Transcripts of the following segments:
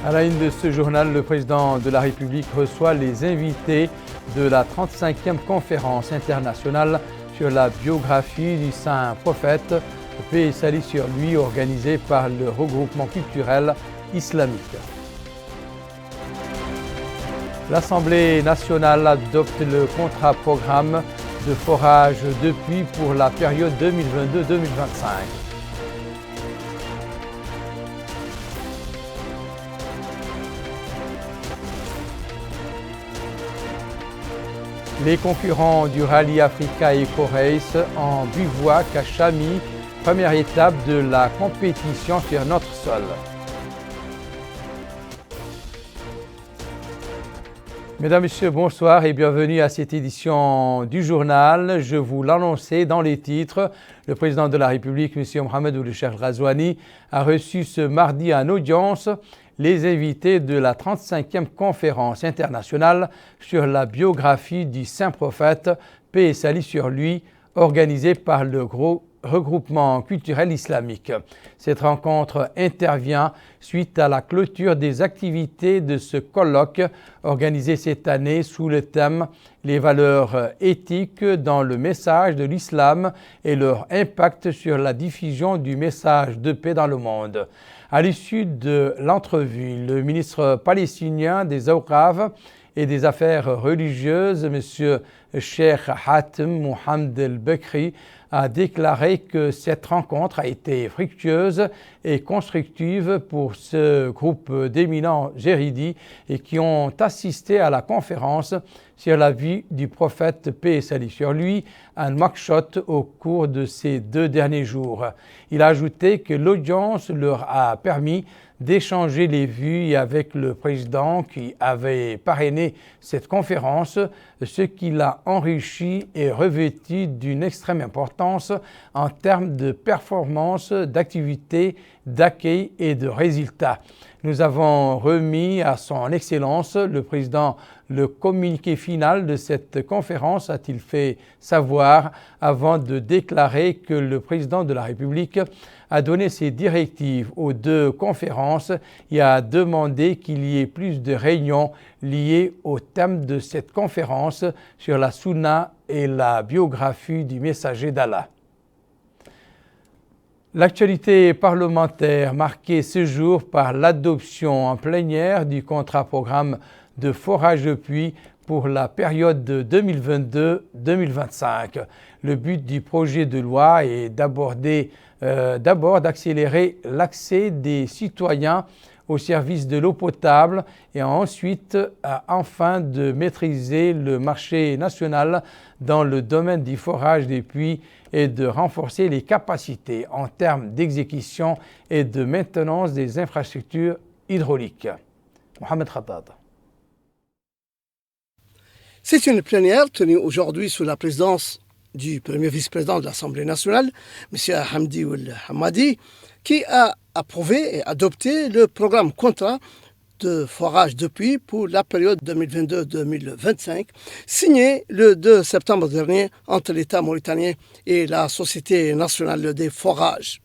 À la une de ce journal, le président de la République reçoit les invités de la 35e conférence internationale sur la biographie du saint prophète, paix et salut sur lui, organisée par le regroupement culturel islamique. L'Assemblée nationale adopte le contrat-programme de forage de puits pour la période 2022-2025. Les concurrents du Rallye Africa Eco Race en bivouac à Chami, première étape de la compétition sur notre sol. Mesdames, Messieurs, bonsoir et bienvenue à cette édition du journal. Je vous l'annonçais dans les titres. Le président de la République, M. Mohamed Ould Cheikh Ghazouani, a reçu ce mardi en audience les invités de la 35e conférence internationale sur la biographie du saint prophète, paix et salut sur lui, organisée par le regroupement culturel islamique. Cette rencontre intervient suite à la clôture des activités de ce colloque organisé cette année sous le thème « Les valeurs éthiques dans le message de l'islam et leur impact sur la diffusion du message de paix dans le monde ». À l'issue de l'entrevue, le ministre palestinien des Awqaf et des Affaires religieuses, M. Cheikh Hatem Mohamed El-Bekri, a déclaré que cette rencontre a été fructueuse et constructive pour ce groupe d'éminents jéridis et qui ont assisté à la conférence sur la vie du prophète, paix et salut sur lui, à Nouakchott au cours de ces 2 derniers jours. Il a ajouté que l'audience leur a permis d'échanger les vues avec le président qui avait parrainé cette conférence, ce qui l'a enrichi et revêtu d'une extrême importance en termes de performance, d'activité, d'accueil et de résultats. Nous avons remis à son Excellence le président le communiqué final de cette conférence, a-t-il fait savoir, avant de déclarer que le président de la République a donné ses directives aux 2 conférences et a demandé qu'il y ait plus de réunions liées au thème de cette conférence sur la Sunna et la biographie du messager d'Allah. L'actualité parlementaire marquée ce jour par l'adoption en plénière du contrat-programme de forage de puits pour la période 2022-2025. Le but du projet de loi est d'abord d'accélérer l'accès des citoyens au service de l'eau potable et ensuite enfin de maîtriser le marché national dans le domaine du forage des puits et de renforcer les capacités en termes d'exécution et de maintenance des infrastructures hydrauliques. Mohamed Khattab. C'est une plénière tenue aujourd'hui sous la présidence du premier vice-président de l'Assemblée nationale, M. Hamdi Ould Hamadi, qui a approuvé et adopté le programme contrat de forage de puits pour la période 2022-2025, signé le 2 septembre dernier entre l'État mauritanien et la Société nationale des forages.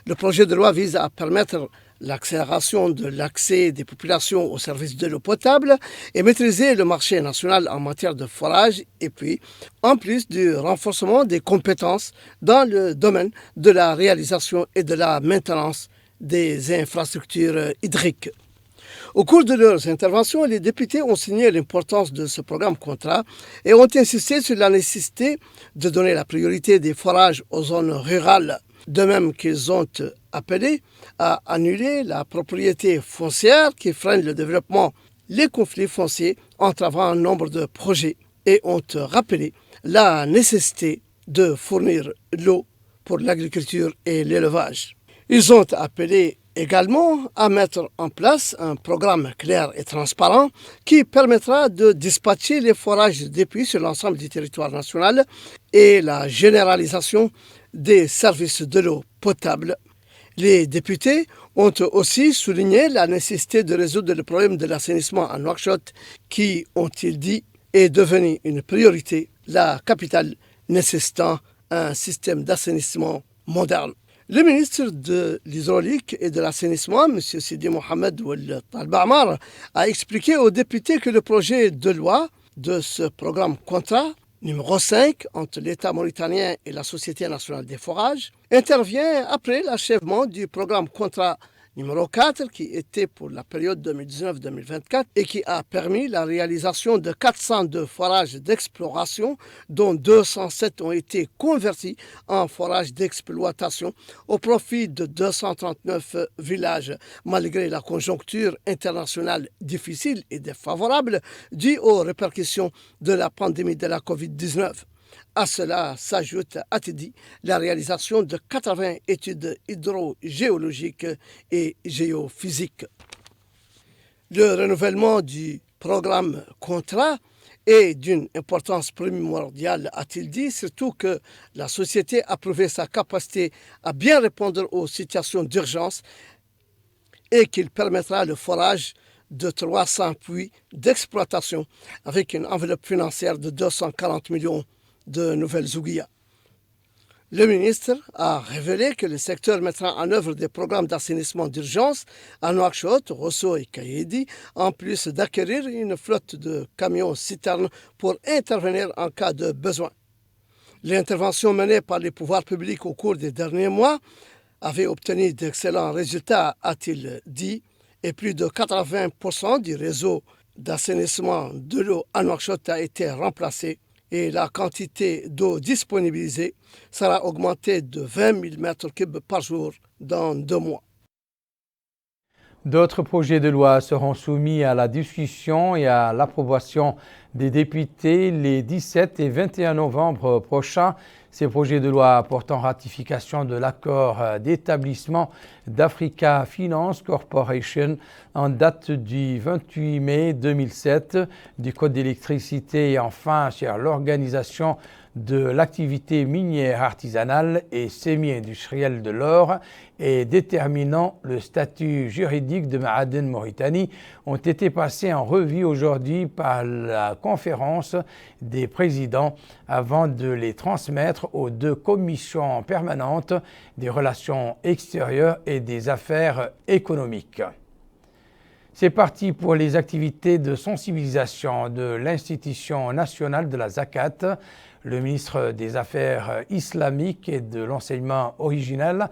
Le projet de loi vise à permettre l'accélération de l'accès des populations au service de l'eau potable et maîtriser le marché national en matière de forage et puis, en plus du renforcement des compétences dans le domaine de la réalisation et de la maintenance des infrastructures hydriques. Au cours de leurs interventions, les députés ont signé l'importance de ce programme contrat et ont insisté sur la nécessité de donner la priorité des forages aux zones rurales, de même qu'ils ont appelé à annuler la propriété foncière qui freine le développement, les conflits fonciers entravant un nombre de projets et ont rappelé la nécessité de fournir l'eau pour l'agriculture et l'élevage. Ils ont appelé également à mettre en place un programme clair et transparent qui permettra de dispatcher les forages des puits sur l'ensemble du territoire national et la généralisation des services de l'eau potable. Les députés ont aussi souligné la nécessité de résoudre le problème de l'assainissement à Nouakchott qui, ont-ils dit, est devenu une priorité, la capitale nécessitant un système d'assainissement moderne. Le ministre de l'Hydraulique et de l'Assainissement, M. Sidi Mohamed Ould Talb Amar, a expliqué aux députés que le projet de loi de ce programme contrat numéro 5 entre l'État mauritanien et la Société nationale des forages intervient après l'achèvement du programme contrat numéro 4 qui était pour la période 2019-2024 et qui a permis la réalisation de 402 forages d'exploration dont 207 ont été convertis en forages d'exploitation au profit de 239 villages malgré la conjoncture internationale difficile et défavorable due aux répercussions de la pandémie de la COVID-19. À cela s'ajoute, a-t-il dit, la réalisation de 80 études hydrogéologiques et géophysiques. Le renouvellement du programme contrat est d'une importance primordiale, a-t-il dit, surtout que la société a prouvé sa capacité à bien répondre aux situations d'urgence et qu'il permettra le forage de 300 puits d'exploitation avec une enveloppe financière de 240 millions de nouvelles ouguiyas. Le ministre a révélé que le secteur mettra en œuvre des programmes d'assainissement d'urgence à Nouakchott, Rosso et Kaïdi, en plus d'acquérir une flotte de camions-citernes pour intervenir en cas de besoin. L'intervention menée par les pouvoirs publics au cours des derniers mois avait obtenu d'excellents résultats, a-t-il dit, et plus de 80% du réseau d'assainissement de l'eau à Nouakchott a été remplacé et la quantité d'eau disponibilisée sera augmentée de 20 000 mètres cubes par jour dans 2 mois. D'autres projets de loi seront soumis à la discussion et à l'approbation des députés les 17 et 21 novembre prochains. Ces projets de loi portant ratification de l'accord d'établissement d'Africa Finance Corporation en date du 28 mai 2007, du Code d'électricité et enfin sur l'organisation de l'activité minière artisanale et semi-industrielle de l'or et déterminant le statut juridique de Ma'aden Mauritanie ont été passés en revue aujourd'hui par la conférence des présidents avant de les transmettre aux 2 commissions permanentes des relations extérieures et des affaires économiques. C'est parti pour les activités de sensibilisation de l'Institution nationale de la Zakat. Le ministre des Affaires islamiques et de l'enseignement originel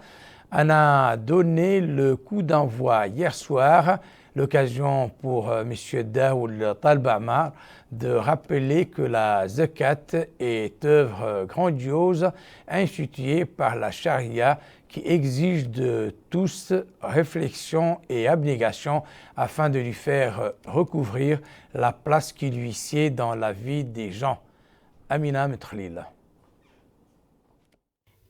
en a donné le coup d'envoi hier soir, l'occasion pour M. Daoud Talb Amar de rappeler que la zakat est œuvre grandiose instituée par la charia qui exige de tous réflexion et abnégation afin de lui faire recouvrir la place qui lui sied dans la vie des gens. Amina Methlil.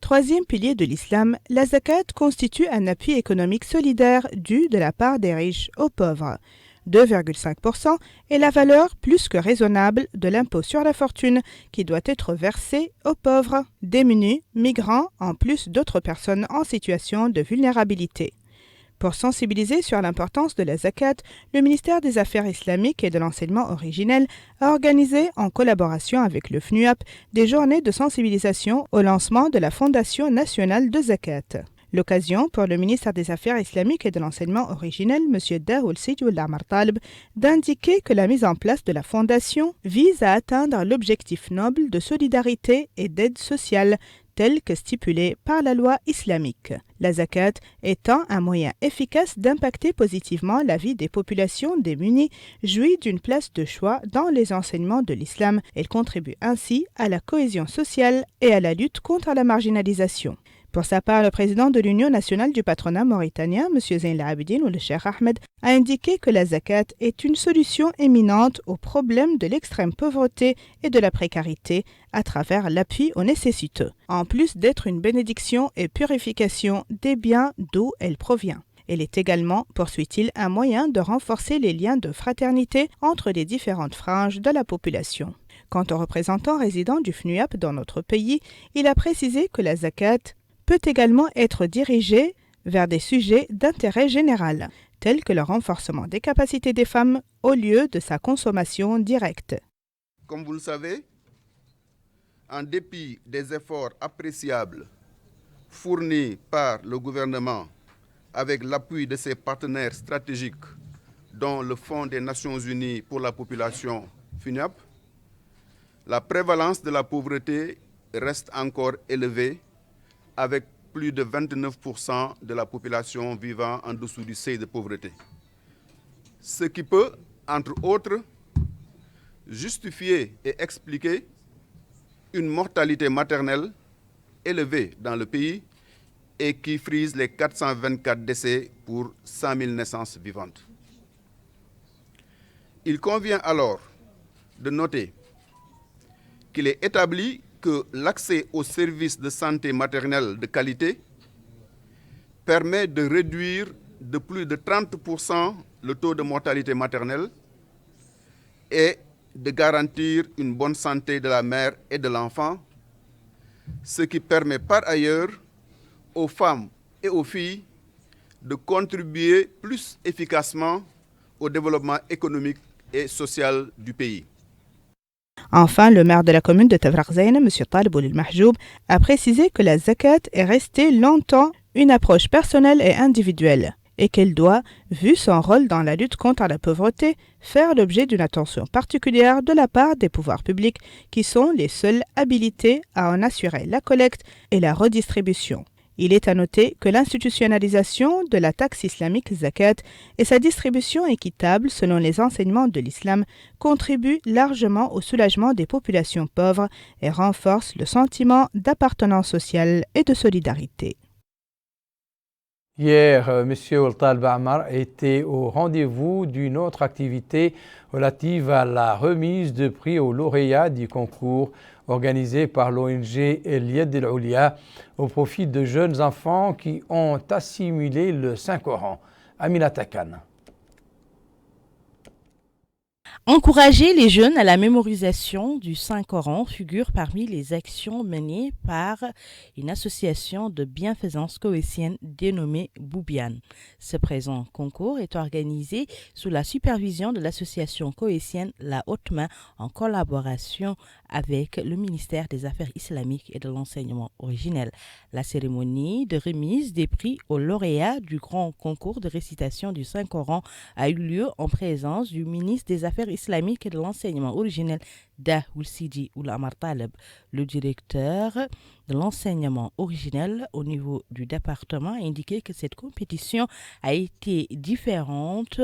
Troisième pilier de l'islam, la zakat constitue un appui économique solidaire dû de la part des riches aux pauvres. 2,5% est la valeur plus que raisonnable de l'impôt sur la fortune qui doit être versé aux pauvres, démunis, migrants, en plus d'autres personnes en situation de vulnérabilité. Pour sensibiliser sur l'importance de la zakat, le ministère des Affaires islamiques et de l'enseignement originel a organisé, en collaboration avec le FNUAP, des journées de sensibilisation au lancement de la Fondation nationale de zakat. L'occasion pour le ministère des Affaires islamiques et de l'enseignement originel, M. Daoud Sidi Ould Talb, d'indiquer que la mise en place de la fondation vise à atteindre l'objectif noble de solidarité et d'aide sociale, tel que stipulé par la loi islamique. La zakat étant un moyen efficace d'impacter positivement la vie des populations démunies, jouit d'une place de choix dans les enseignements de l'islam. Elle contribue ainsi à la cohésion sociale et à la lutte contre la marginalisation. Pour sa part, le président de l'Union nationale du patronat mauritanien, M. Zain al-Abidine ou le Cheikh Ahmed, a indiqué que la zakat est une solution éminente au problème de l'extrême pauvreté et de la précarité à travers l'appui aux nécessiteux, en plus d'être une bénédiction et purification des biens d'où elle provient. Elle est également, poursuit-il, un moyen de renforcer les liens de fraternité entre les différentes franges de la population. Quant au représentant résident du FNUAP dans notre pays, il a précisé que la zakat peut également être dirigée vers des sujets d'intérêt général, tels que le renforcement des capacités des femmes au lieu de sa consommation directe. Comme vous le savez, en dépit des efforts appréciables fournis par le gouvernement avec l'appui de ses partenaires stratégiques, dont le Fonds des Nations Unies pour la population FUNAP, la prévalence de la pauvreté reste encore élevée, avec plus de 29% de la population vivant en dessous du seuil de pauvreté. Ce qui peut, entre autres, justifier et expliquer une mortalité maternelle élevée dans le pays et qui frise les 424 décès pour 100 000 naissances vivantes. Il convient alors de noter qu'il est établi que l'accès aux services de santé maternelle de qualité permet de réduire de plus de 30% le taux de mortalité maternelle et de garantir une bonne santé de la mère et de l'enfant, ce qui permet par ailleurs aux femmes et aux filles de contribuer plus efficacement au développement économique et social du pays. Enfin, le maire de la commune de Tafraghzaïne, M. Talib Ould Mahjoub, a précisé que la zakat est restée longtemps une approche personnelle et individuelle et qu'elle doit, vu son rôle dans la lutte contre la pauvreté, faire l'objet d'une attention particulière de la part des pouvoirs publics qui sont les seuls habilités à en assurer la collecte et la redistribution. Il est à noter que l'institutionnalisation de la taxe islamique zakat et sa distribution équitable selon les enseignements de l'islam contribuent largement au soulagement des populations pauvres et renforcent le sentiment d'appartenance sociale et de solidarité. Hier, M. Ould Talib Ammar était au rendez-vous d'une autre activité relative à la remise de prix aux lauréats du concours organisé par l'ONG El Yed El Oulia au profit de jeunes enfants qui ont assimilé le Saint-Coran. Aminata Khan. Encourager les jeunes à la mémorisation du Saint-Coran figure parmi les actions menées par une association de bienfaisance coétienne dénommée Boubiane. Ce présent concours est organisé sous la supervision de l'association coétienne La Haute Main en collaboration avec le ministère des Affaires islamiques et de l'enseignement originel. La cérémonie de remise des prix aux lauréats du grand concours de récitation du Saint-Coran a eu lieu en présence du ministre des Affaires islamique et de l'enseignement originel Dah Ould Sidi Ould Ammar Talib, le directeur de l'enseignement originel au niveau du département, a indiqué que cette compétition a été différente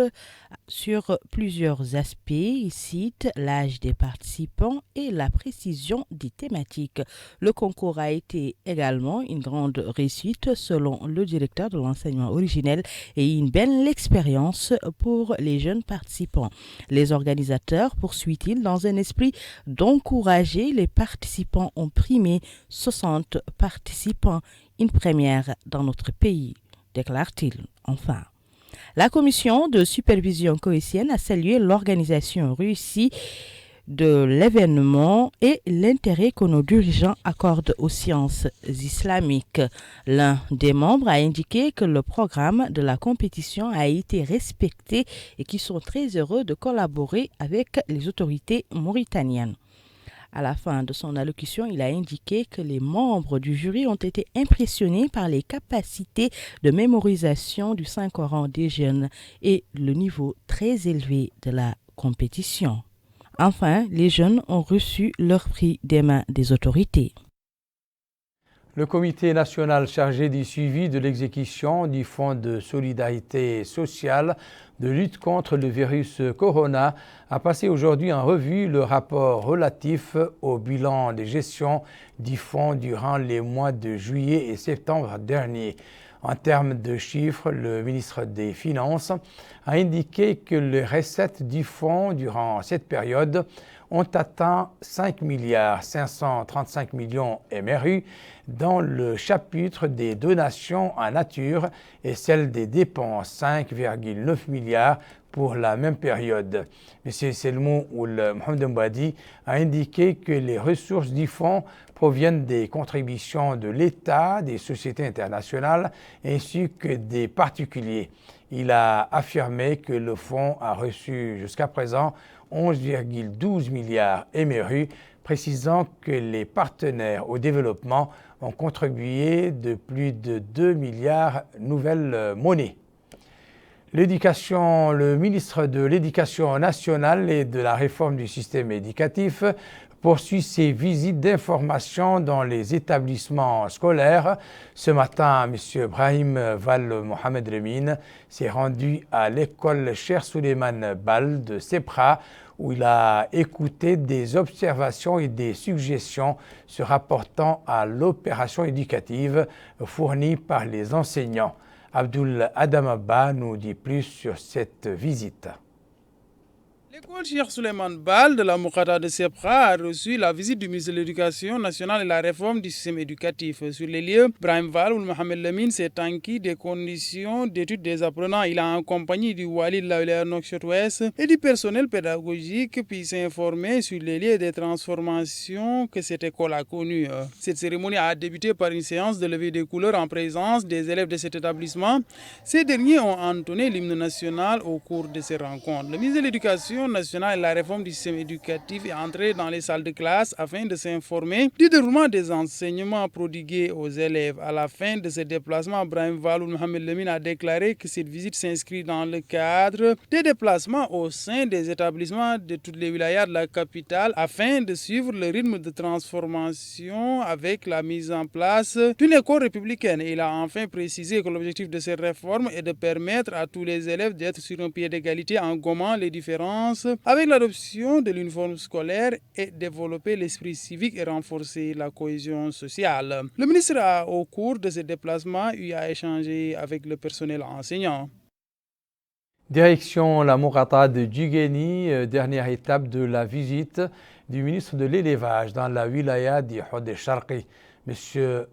sur plusieurs aspects. Il cite l'âge des participants et la précision des thématiques. Le concours a été également une grande réussite selon le directeur de l'enseignement originel et une belle expérience pour les jeunes participants. Les organisateurs, poursuit-il, dans un esprit d'encourager les participants, ont primé 60 participants, une première dans notre pays, déclare-t-il enfin. La commission de supervision coétienne a salué l'organisation réussie de l'événement et l'intérêt que nos dirigeants accordent aux sciences islamiques. L'un des membres a indiqué que le programme de la compétition a été respecté et qu'ils sont très heureux de collaborer avec les autorités mauritaniennes. À la fin de son allocution, il a indiqué que les membres du jury ont été impressionnés par les capacités de mémorisation du Saint-Coran des jeunes et le niveau très élevé de la compétition. Enfin, les jeunes ont reçu leur prix des mains des autorités. Le comité national chargé du suivi de l'exécution du Fonds de solidarité sociale de lutte contre le virus Corona a passé aujourd'hui en revue le rapport relatif au bilan de gestion du fonds durant les mois de juillet et septembre dernier. En termes de chiffres, le ministre des Finances a indiqué que les recettes du fonds durant cette période ont atteint 5 535 millions MRU dans le chapitre des donations en nature et celle des dépenses 5,9 milliards pour la même période. M. Selmou Ould Mohamed Mbadi a indiqué que les ressources du fonds proviennent des contributions de l'État, des sociétés internationales ainsi que des particuliers. Il a affirmé que le fonds a reçu jusqu'à présent 11,12 milliards MRU, précisant que les partenaires au développement ont contribué de plus de 2 milliards nouvelles monnaies. Le ministre de l'Éducation nationale et de la réforme du système éducatif poursuit ses visites d'information dans les établissements scolaires. Ce matin, M. Brahim Val Mohamed Lemine s'est rendu à l'école Cheikh Souleymane Baal de Sepra, où il a écouté des observations et des suggestions se rapportant à l'opération éducative fournie par les enseignants. Abdul Adamabba nous dit plus sur cette visite. L'école Cheikh Souleymane Baal de la Moukata de Sepra a reçu la visite du ministre de l'Éducation nationale et la réforme du système éducatif. Sur les lieux, Brahim Val Mohamed Lemine s'est enquis des conditions d'études des apprenants. Il a accompagné du Wali de la wilaya Nouakchott-Ouest et du personnel pédagogique puis s'est informé sur les lieux des transformations que cette école a connues. Cette cérémonie a débuté par une séance de levée des couleurs en présence des élèves de cet établissement. Ces derniers ont entonné l'hymne national au cours de ces rencontres. Le ministre de l'Éducation nationale et la réforme du système éducatif est entré dans les salles de classe afin de s'informer du déroulement des enseignements prodigués aux élèves. À la fin de ce déplacement, Brahim Val Mohamed Lemine a déclaré que cette visite s'inscrit dans le cadre des déplacements au sein des établissements de toutes les wilayas de la capitale afin de suivre le rythme de transformation avec la mise en place d'une école républicaine. Il a enfin précisé que l'objectif de cette réforme est de permettre à tous les élèves d'être sur un pied d'égalité en gommant les différences avec l'adoption de l'uniforme scolaire et développer l'esprit civique et renforcer la cohésion sociale. Le ministre a, au cours de ce déplacement, eu à échanger avec le personnel enseignant. Direction la Mourata de Djigeni, dernière étape de la visite du ministre de l'Élevage dans la wilaya d'Ihod Sharqi. M.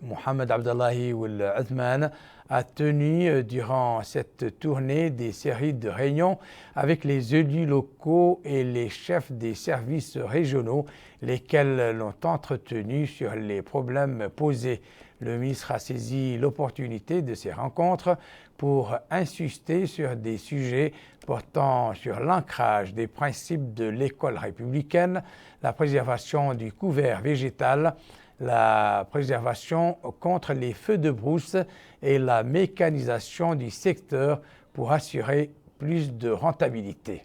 Mohamed Abdallahi Ould Athman a tenu durant cette tournée des séries de réunions avec les élus locaux et les chefs des services régionaux, lesquels l'ont entretenu sur les problèmes posés. Le ministre a saisi l'opportunité de ces rencontres pour insister sur des sujets portant sur l'ancrage des principes de l'école républicaine, la préservation du couvert végétal, la préservation contre les feux de brousse et la mécanisation du secteur pour assurer plus de rentabilité.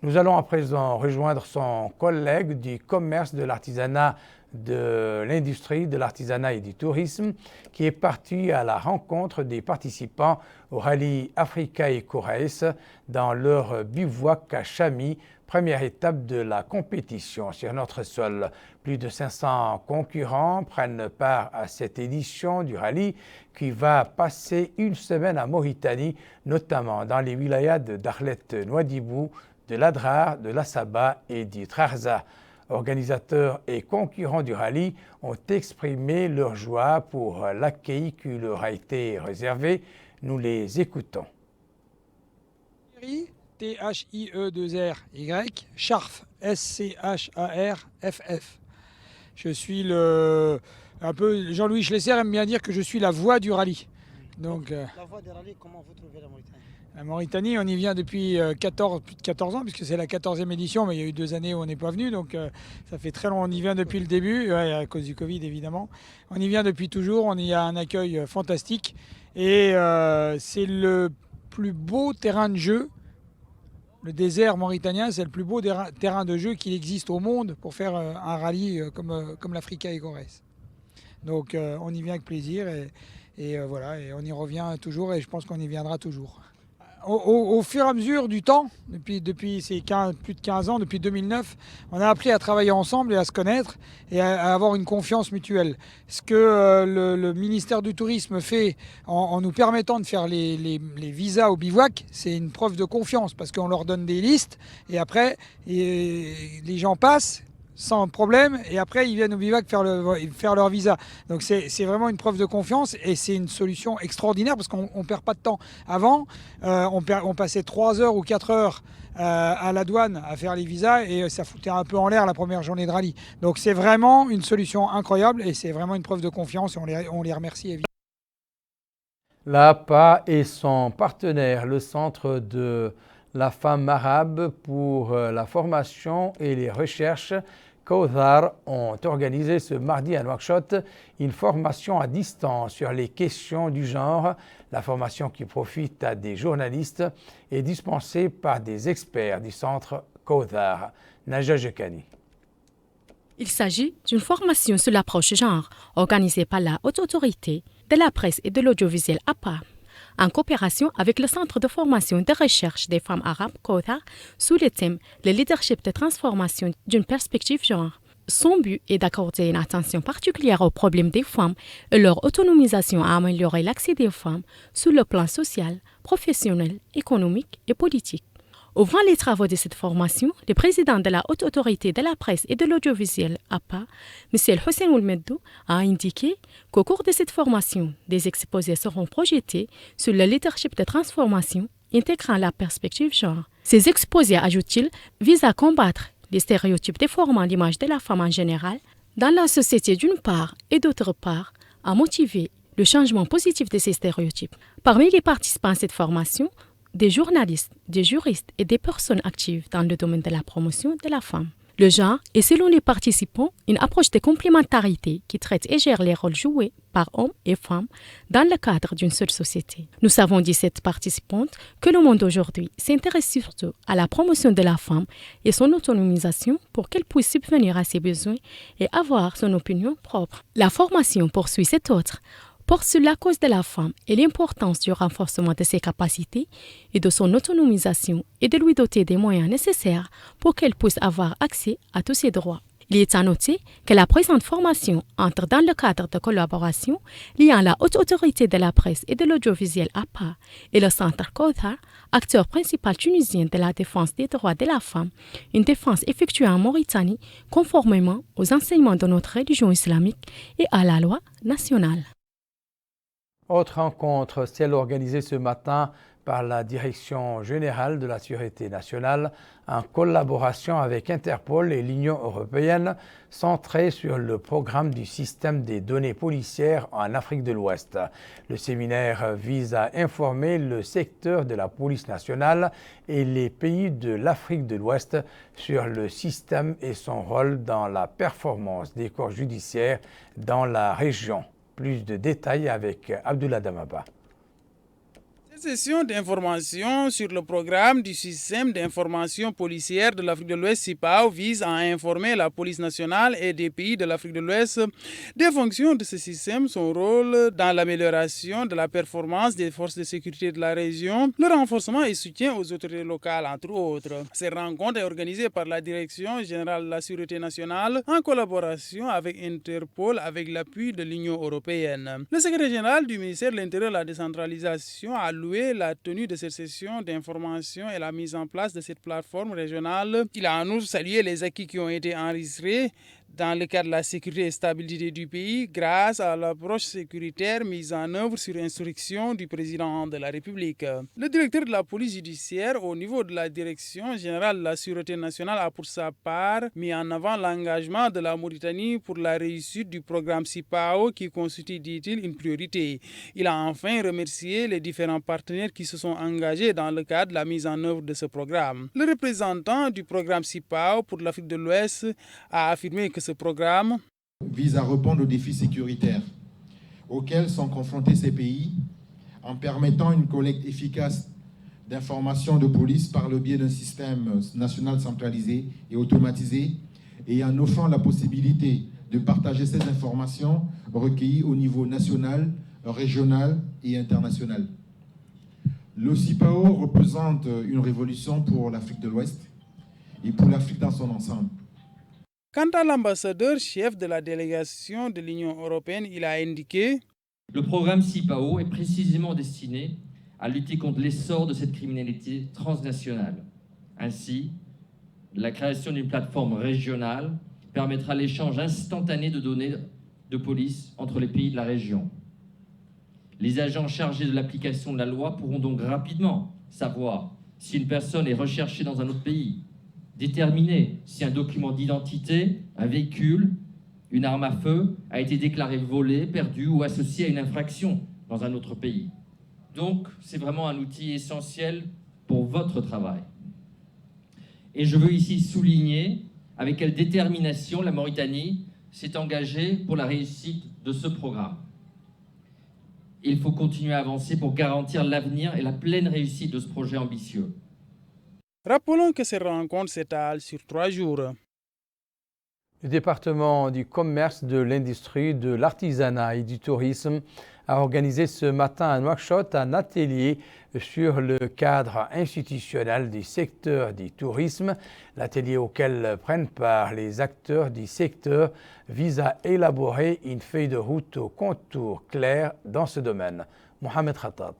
Nous allons à présent rejoindre son collègue du commerce, de l'artisanat, de l'industrie, de l'artisanat et du tourisme qui est parti à la rencontre des participants au rallye Africa et Corrèze dans leur bivouac à Chami, première étape de la compétition sur notre sol. Plus de 500 concurrents prennent part à cette édition du rallye qui va passer une semaine à Mauritanie, notamment dans les wilayas de Dakhlet Nouadhibou, de l'Adrar, de l'Assaba et du Trarza. Organisateurs et concurrents du rallye ont exprimé leur joie pour l'accueil qui leur a été réservé. Nous les écoutons. T-H-I-E-2-R-Y, Scharff, S-C-H-A-R-F-F. Je suis un peu, Jean-Louis Schlesser aime bien dire que je suis la voix du rallye. Donc, la voix du rallye, comment vous trouvez la Mauritanie? La Mauritanie, on y vient depuis plus de 14 ans, puisque c'est la 14e édition, mais il y a eu 2 années où on n'est pas venu, donc ça fait très long, on y vient depuis le début, à cause du Covid évidemment. On y vient depuis toujours, on y a un accueil fantastique, et c'est le plus beau terrain de jeu. Le désert mauritanien, c'est le plus beau terrain de jeu qu'il existe au monde pour faire un rallye comme l'Africa et Corrèze. Donc on y vient avec plaisir, et voilà, et on y revient toujours, et je pense qu'on y viendra toujours. Au fur et à mesure du temps, depuis ces plus de 15 ans, depuis 2009, on a appris à travailler ensemble et à se connaître et à avoir une confiance mutuelle. Ce que le ministère du Tourisme fait en nous permettant de faire les visas au bivouac, c'est une preuve de confiance parce qu'on leur donne des listes et après les gens passent sans problème, et après ils viennent au bivouac faire leur visa. Donc c'est vraiment une preuve de confiance, et c'est une solution extraordinaire parce qu'on ne perd pas de temps. Avant, on passait 3 heures ou 4 heures à la douane à faire les visas, et ça foutait un peu en l'air la première journée de rallye. Donc c'est vraiment une solution incroyable, et c'est vraiment une preuve de confiance, et on les remercie évidemment. L'APA et son partenaire, le Centre de la femme arabe pour la formation et les recherches, Kawthar ont organisé ce mardi à Nouakchott une formation à distance sur les questions du genre. La formation qui profite à des journalistes est dispensée par des experts du centre Kawthar. Naja Jekani. Il s'agit d'une formation sur l'approche genre organisée par la Haute Autorité de la Presse et de l'Audiovisuel APA, en coopération avec le Centre de formation et de recherche des femmes arabes Kawthar sous le thème « Le leadership de transformation d'une perspective genre ». Son but est d'accorder une attention particulière aux problèmes des femmes et leur autonomisation à améliorer l'accès des femmes sur le plan social, professionnel, économique et politique. Ouvrant les travaux de cette formation, le président de la Haute Autorité de la Presse et de l'Audiovisuel APA, M. Hossein Oulmeddou, a indiqué qu'au cours de cette formation, des exposés seront projetés sur le leadership de transformation intégrant la perspective genre. Ces exposés, ajoute-t-il, visent à combattre les stéréotypes déformant l'image de la femme en général dans la société d'une part et d'autre part, à motiver le changement positif de ces stéréotypes. Parmi les participants à cette formation, des journalistes, des juristes et des personnes actives dans le domaine de la promotion de la femme. Le genre est, selon les participants, une approche de complémentarité qui traite et gère les rôles joués par hommes et femmes dans le cadre d'une seule société. Nous savons, dit cette participante, que le monde aujourd'hui s'intéresse surtout à la promotion de la femme et son autonomisation pour qu'elle puisse subvenir à ses besoins et avoir son opinion propre. La formation, poursuit cet autre, porte sur la cause de la femme et l'importance du renforcement de ses capacités et de son autonomisation et de lui doter des moyens nécessaires pour qu'elle puisse avoir accès à tous ses droits. Il est à noter que la présente formation entre dans le cadre de collaboration liant la Haute Autorité de la Presse et de l'Audiovisuel APA et le Centre Kawthar, acteur principal tunisien de la défense des droits de la femme, une défense effectuée en Mauritanie conformément aux enseignements de notre religion islamique et à la loi nationale. Autre rencontre, celle organisée ce matin par la Direction générale de la Sécurité nationale en collaboration avec Interpol et l'Union européenne, centrée sur le programme du système des données policières en Afrique de l'Ouest. Le séminaire vise à informer le secteur de la police nationale et les pays de l'Afrique de l'Ouest sur le système et son rôle dans la performance des corps judiciaires dans la région. Plus de détails avec Abdullah Damaba. Cette session d'information sur le programme du système d'information policière de l'Afrique de l'Ouest, CIPAO, vise à informer la police nationale et des pays de l'Afrique de l'Ouest des fonctions de ce système, son rôle dans l'amélioration de la performance des forces de sécurité de la région, le renforcement et soutien aux autorités locales, entre autres. Cette rencontre est organisée par la Direction générale de la Sécurité nationale en collaboration avec Interpol avec l'appui de l'Union européenne. Le secrétaire général du ministère de l'Intérieur et de la décentralisation a loué la tenue de cette session d'information et la mise en place de cette plateforme régionale. Il a en outre salué les acquis qui ont été enregistrés dans le cadre de la sécurité et stabilité du pays grâce à l'approche sécuritaire mise en œuvre sur instruction du président de la République. Le directeur de la police judiciaire au niveau de la Direction générale de la Sécurité nationale a pour sa part mis en avant l'engagement de la Mauritanie pour la réussite du programme CIPAO qui constitue, dit-il, une priorité. Il a enfin remercié les différents partenaires qui se sont engagés dans le cadre de la mise en œuvre de ce programme. Le représentant du programme CIPAO pour l'Afrique de l'Ouest a affirmé que ce programme vise à répondre aux défis sécuritaires auxquels sont confrontés ces pays en permettant une collecte efficace d'informations de police par le biais d'un système national centralisé et automatisé et en offrant la possibilité de partager ces informations recueillies au niveau national, régional et international. Le CIPAO représente une révolution pour l'Afrique de l'Ouest et pour l'Afrique dans son ensemble. Quant à l'ambassadeur chef de la délégation de l'Union européenne, il a indiqué: le programme CIPAO est précisément destiné à lutter contre l'essor de cette criminalité transnationale. Ainsi, la création d'une plateforme régionale permettra l'échange instantané de données de police entre les pays de la région. Les agents chargés de l'application de la loi pourront donc rapidement savoir si une personne est recherchée dans un autre pays, déterminer si un document d'identité, un véhicule, une arme à feu a été déclaré volé, perdu ou associé à une infraction dans un autre pays. Donc, c'est vraiment un outil essentiel pour votre travail. Et je veux ici souligner avec quelle détermination la Mauritanie s'est engagée pour la réussite de ce programme. Il faut continuer à avancer pour garantir l'avenir et la pleine réussite de ce projet ambitieux. Rappelons que ces rencontres s'étalent sur 3 jours. Le département du commerce, de l'industrie, de l'artisanat et du tourisme a organisé ce matin à Nouakchott un atelier sur le cadre institutionnel du secteur du tourisme. L'atelier auquel prennent part les acteurs du secteur vise à élaborer une feuille de route aux contours clairs dans ce domaine. Mohamed Khattab.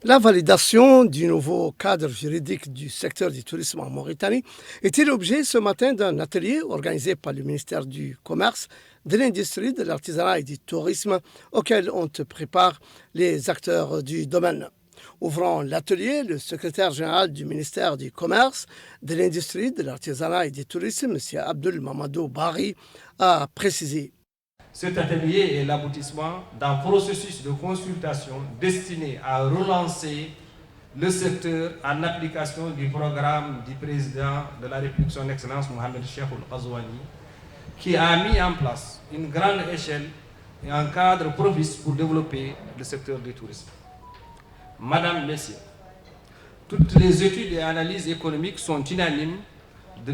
La validation du nouveau cadre juridique du secteur du tourisme en Mauritanie était l'objet ce matin d'un atelier organisé par le ministère du Commerce, de l'Industrie, de l'Artisanat et du Tourisme auquel on prépare les acteurs du domaine. Ouvrant l'atelier, le secrétaire général du ministère du Commerce, de l'Industrie, de l'Artisanat et du Tourisme, M. Abdul Mamadou Bari, a précisé. Cet atelier est l'aboutissement d'un processus de consultation destiné à relancer le secteur en application du programme du président de la République, son Excellence Mohamed Cheikh Al-Ghazouani, qui a mis en place une grande échelle et un cadre propice pour développer le secteur du tourisme. Madame, Messieurs, toutes les études et analyses économiques sont unanimes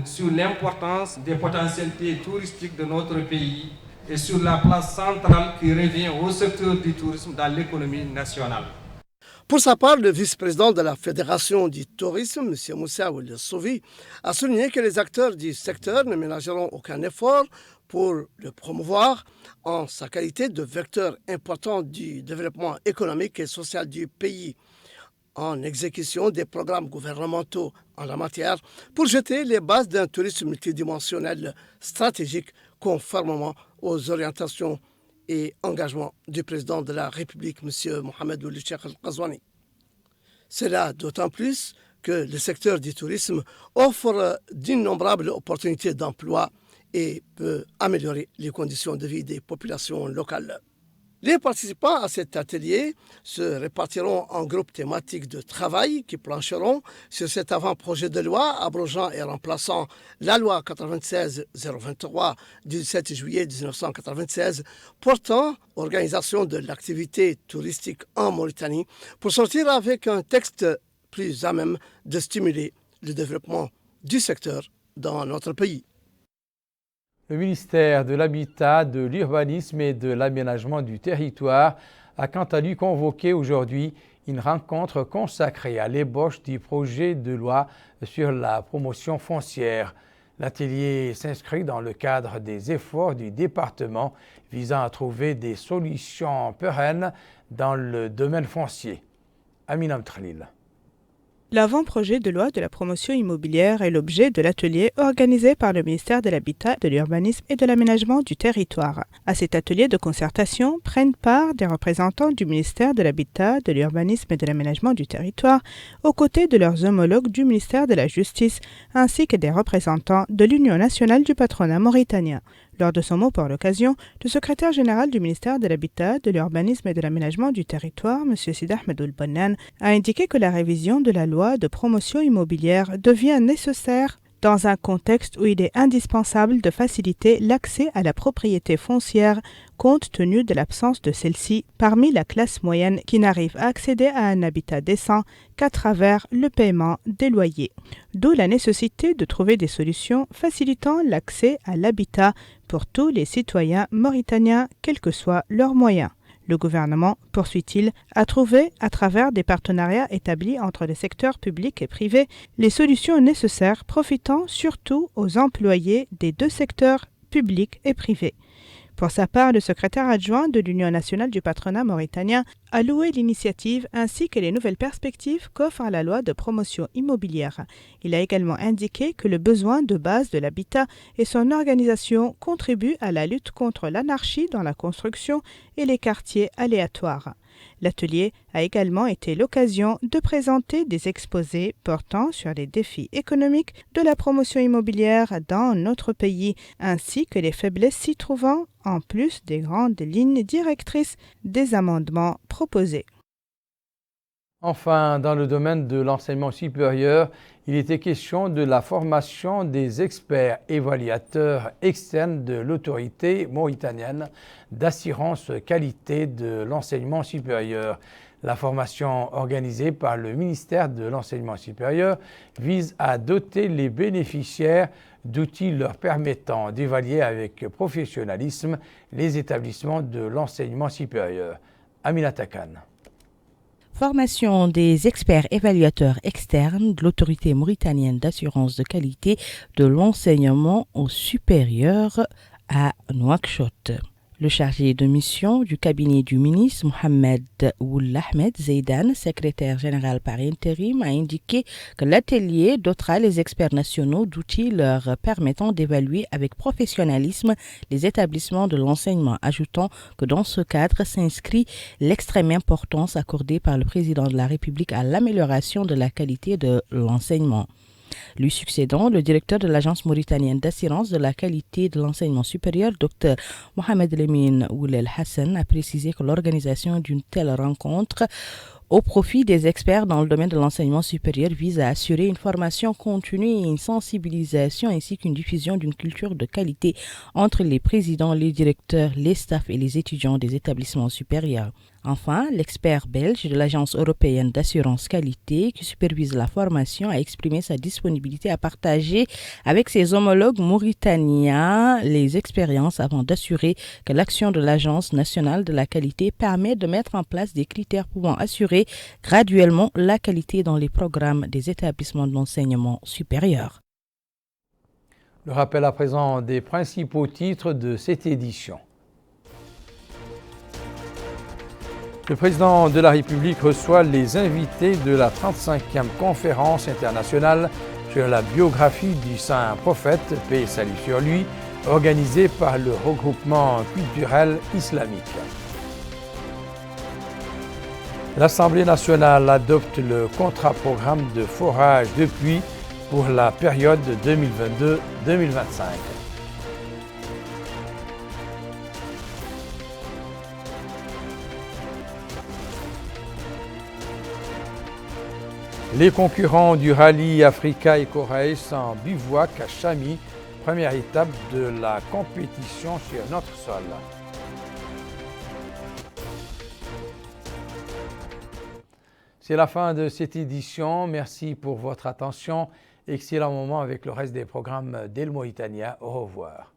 sur l'importance des potentialités touristiques de notre pays et sur la place centrale qui revient au secteur du tourisme dans l'économie nationale. Pour sa part, le vice-président de la Fédération du tourisme, M. Moussa Ould Souvi, a souligné que les acteurs du secteur ne ménageront aucun effort pour le promouvoir en sa qualité de vecteur important du développement économique et social du pays, en exécution des programmes gouvernementaux en la matière pour jeter les bases d'un tourisme multidimensionnel stratégique conformément aux orientations et engagements du président de la République, M. Mohamed Ould Cheikh Al-Ghazouani. Cela d'autant plus que le secteur du tourisme offre d'innombrables opportunités d'emploi et peut améliorer les conditions de vie des populations locales. Les participants à cet atelier se répartiront en groupes thématiques de travail qui plancheront sur cet avant-projet de loi abrogeant et remplaçant la loi 96-023 du 7 juillet 1996 portant organisation de l'activité touristique en Mauritanie pour sortir avec un texte plus à même de stimuler le développement du secteur dans notre pays. Le ministère de l'Habitat, de l'Urbanisme et de l'Aménagement du Territoire a quant à lui convoqué aujourd'hui une rencontre consacrée à l'ébauche du projet de loi sur la promotion foncière. L'atelier s'inscrit dans le cadre des efforts du département visant à trouver des solutions pérennes dans le domaine foncier. Amina Mtkhalil. L'avant-projet de loi de la promotion immobilière est l'objet de l'atelier organisé par le ministère de l'Habitat, de l'Urbanisme et de l'Aménagement du Territoire. À cet atelier de concertation prennent part des représentants du ministère de l'Habitat, de l'Urbanisme et de l'Aménagement du Territoire, aux côtés de leurs homologues du ministère de la Justice, ainsi que des représentants de l'Union nationale du patronat mauritanien. Lors de son mot pour l'occasion, le secrétaire général du ministère de l'Habitat, de l'Urbanisme et de l'Aménagement du Territoire, M. Sid Ahmed Ould-Bonnan, a indiqué que la révision de la loi de promotion immobilière devient nécessaire dans un contexte où il est indispensable de faciliter l'accès à la propriété foncière compte tenu de l'absence de celle-ci parmi la classe moyenne qui n'arrive à accéder à un habitat décent qu'à travers le paiement des loyers. D'où la nécessité de trouver des solutions facilitant l'accès à l'habitat pour tous les citoyens mauritaniens, quels que soient leurs moyens. Le gouvernement, poursuit-il, a trouvé, à travers des partenariats établis entre les secteurs publics et privés, les solutions nécessaires profitant surtout aux employés des deux secteurs publics et privés. Pour sa part, le secrétaire adjoint de l'Union nationale du patronat mauritanien a loué l'initiative ainsi que les nouvelles perspectives qu'offre la loi de promotion immobilière. Il a également indiqué que le besoin de base de l'habitat et son organisation contribuent à la lutte contre l'anarchie dans la construction et les quartiers aléatoires. L'atelier a également été l'occasion de présenter des exposés portant sur les défis économiques de la promotion immobilière dans notre pays, ainsi que les faiblesses s'y trouvant, en plus des grandes lignes directrices des amendements proposés. Enfin, dans le domaine de l'enseignement supérieur, Il était question de la formation des experts évaluateurs externes de l'autorité mauritanienne d'assurance qualité de l'enseignement supérieur. La formation organisée par le ministère de l'Enseignement supérieur vise à doter les bénéficiaires d'outils leur permettant d'évaluer avec professionnalisme les établissements de l'enseignement supérieur. Aminata Khan. Formation des experts évaluateurs externes de l'autorité mauritanienne d'assurance de qualité de l'enseignement supérieur à Nouakchott. Le chargé de mission du cabinet du ministre Mohamed Ould Ahmed Zeidan, secrétaire général par intérim, a indiqué que l'atelier dotera les experts nationaux d'outils leur permettant d'évaluer avec professionnalisme les établissements de l'enseignement, ajoutant que dans ce cadre s'inscrit l'extrême importance accordée par le président de la République à l'amélioration de la qualité de l'enseignement. Lui succédant, le directeur de l'Agence mauritanienne d'assurance de la qualité de l'enseignement supérieur, Dr Mohamed Lemine Oulel Hassan, a précisé que l'organisation d'une telle rencontre au profit des experts dans le domaine de l'enseignement supérieur vise à assurer une formation continue et une sensibilisation ainsi qu'une diffusion d'une culture de qualité entre les présidents, les directeurs, les staffs et les étudiants des établissements supérieurs. Enfin, l'expert belge de l'Agence européenne d'assurance qualité qui supervise la formation a exprimé sa disponibilité à partager avec ses homologues mauritaniens les expériences avant d'assurer que l'action de l'Agence nationale de la qualité permet de mettre en place des critères pouvant assurer graduellement la qualité dans les programmes des établissements de l'enseignement supérieur. Le rappel à présent des principaux titres de cette édition. Le président de la République reçoit les invités de la 35e conférence internationale sur la biographie du saint prophète, paix et salut sur lui, organisée par le regroupement culturel islamique. L'Assemblée nationale adopte le contrat-programme de forage de pluie pour la période 2022-2025. Les concurrents du rallye Africa Eco Race en bivouac à Chami, première étape de la compétition sur notre sol. C'est la fin de cette édition. Merci pour votre attention. Excellent moment avec le reste des programmes d'El Mauritania. Au revoir.